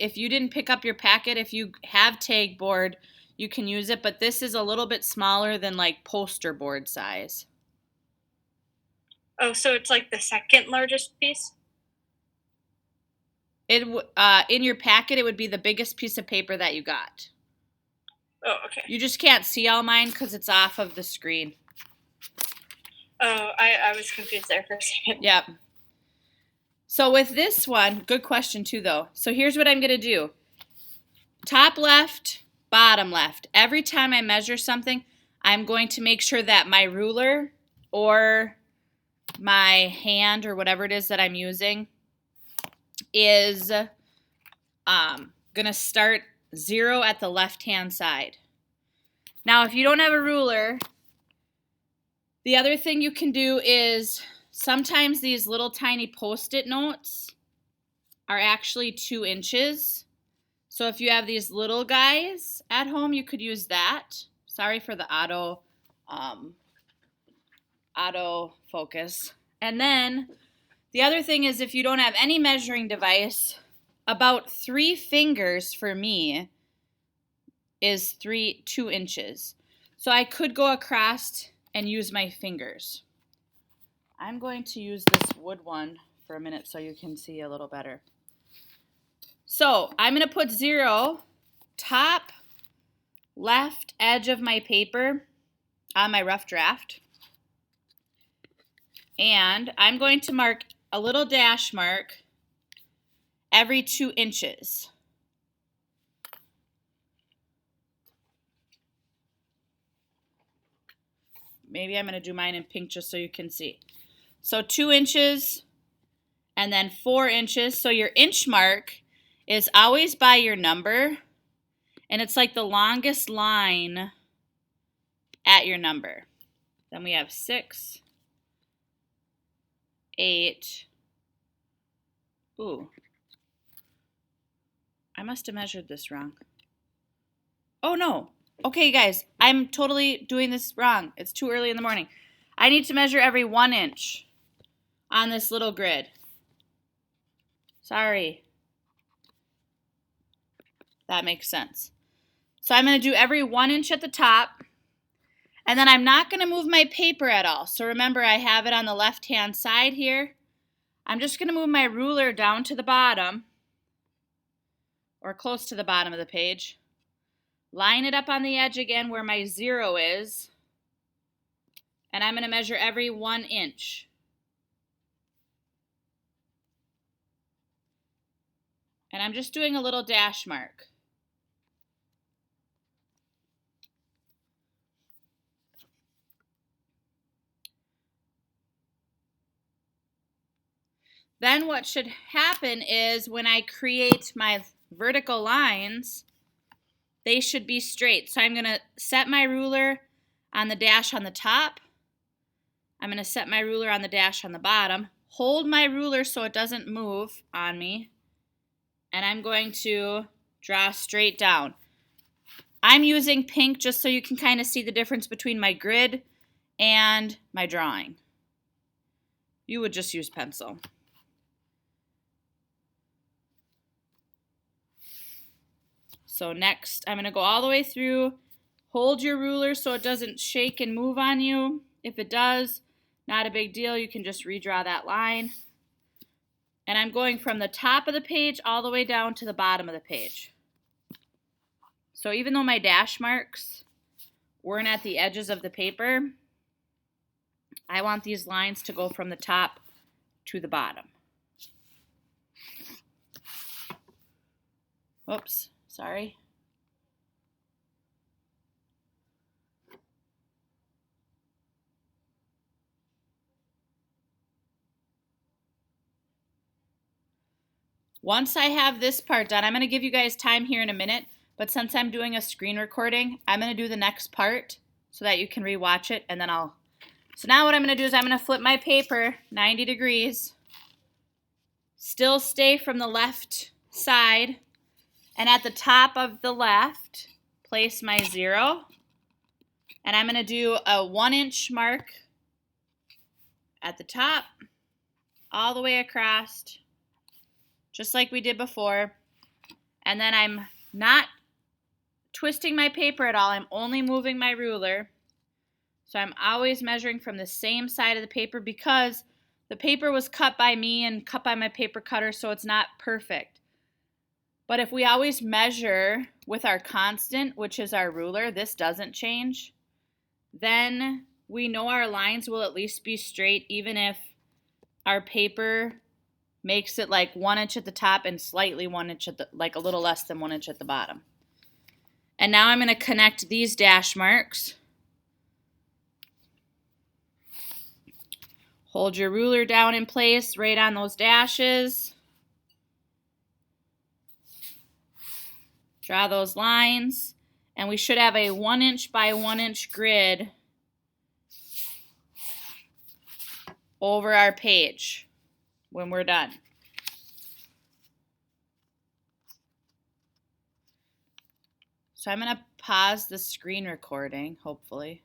if you didn't pick up your packet, if you have tag board, you can use it, but this is a little bit smaller than like poster board size. Oh, so it's like the second largest piece? In your packet, it would be the biggest piece of paper that you got. Oh, okay. You just can't see all mine because it's off of the screen. Oh, I was confused there for a second. Yep. So with this one, good question too though. So here's what I'm going to do. Top left, bottom left. Every time I measure something, I'm going to make sure that my ruler or my hand or whatever it is that I'm using is going to start 0 at the left-hand side. Now, if you don't have a ruler, the other thing you can do is sometimes these little tiny Post-it notes are actually 2 inches. So if you have these little guys at home, you could use that. Sorry for the auto focus. And then the other thing is if you don't have any measuring device, about 3 fingers for me is 2 inches. So I could go across and use my fingers. I'm going to use this wood one for a minute so you can see a little better. So I'm going to put 0 top left edge of my paper on my rough draft. And I'm going to mark a little dash mark every 2 inches. Maybe I'm going to do mine in pink just so you can see. So 2 inches and then 4 inches. So your inch mark is always by your number, and it's like the longest line at your number. Then we have 6, 8. Ooh. I must have measured this wrong. Oh no. Okay, guys, I'm totally doing this wrong. It's too early in the morning. I need to measure every 1 inch on this little grid. Sorry. That makes sense. So I'm going to do every 1 inch at the top, and then I'm not going to move my paper at all. So remember, I have it on the left-hand side here. I'm just going to move my ruler down to the bottom, or close to the bottom of the page. Line it up on the edge again where my 0 is, and I'm going to measure every 1 inch. And I'm just doing a little dash mark. Then what should happen is when I create my vertical lines, they should be straight. So I'm going to set my ruler on the dash on the top. I'm going to set my ruler on the dash on the bottom. Hold my ruler so it doesn't move on me. And I'm going to draw straight down. I'm using pink just so you can kind of see the difference between my grid and my drawing. You would just use pencil. So next, I'm going to go all the way through. Hold your ruler so it doesn't shake and move on you. If it does, not a big deal. You can just redraw that line. And I'm going from the top of the page all the way down to the bottom of the page. So even though my dash marks weren't at the edges of the paper, I want these lines to go from the top to the bottom. Oops, sorry. Once I have this part done, I'm going to give you guys time here in a minute, but since I'm doing a screen recording, I'm going to do the next part so that you can rewatch it, and then So now what I'm going to do is I'm going to flip my paper 90 degrees, still stay from the left side, and at the top of the left, place my 0, and I'm going to do a 1 inch mark at the top, all the way across, just like we did before. And then I'm not twisting my paper at all. I'm only moving my ruler. So I'm always measuring from the same side of the paper because the paper was cut by me and cut by my paper cutter, so it's not perfect. But if we always measure with our constant, which is our ruler, this doesn't change, then we know our lines will at least be straight even if our paper makes it like 1 inch at the top and slightly 1 inch at the, like a little less than 1 inch at the bottom. And now I'm going to connect these dash marks. Hold your ruler down in place right on those dashes. Draw those lines, and we should have a 1 inch by 1 inch grid over our page when we're done. So I'm going to pause the screen recording, hopefully.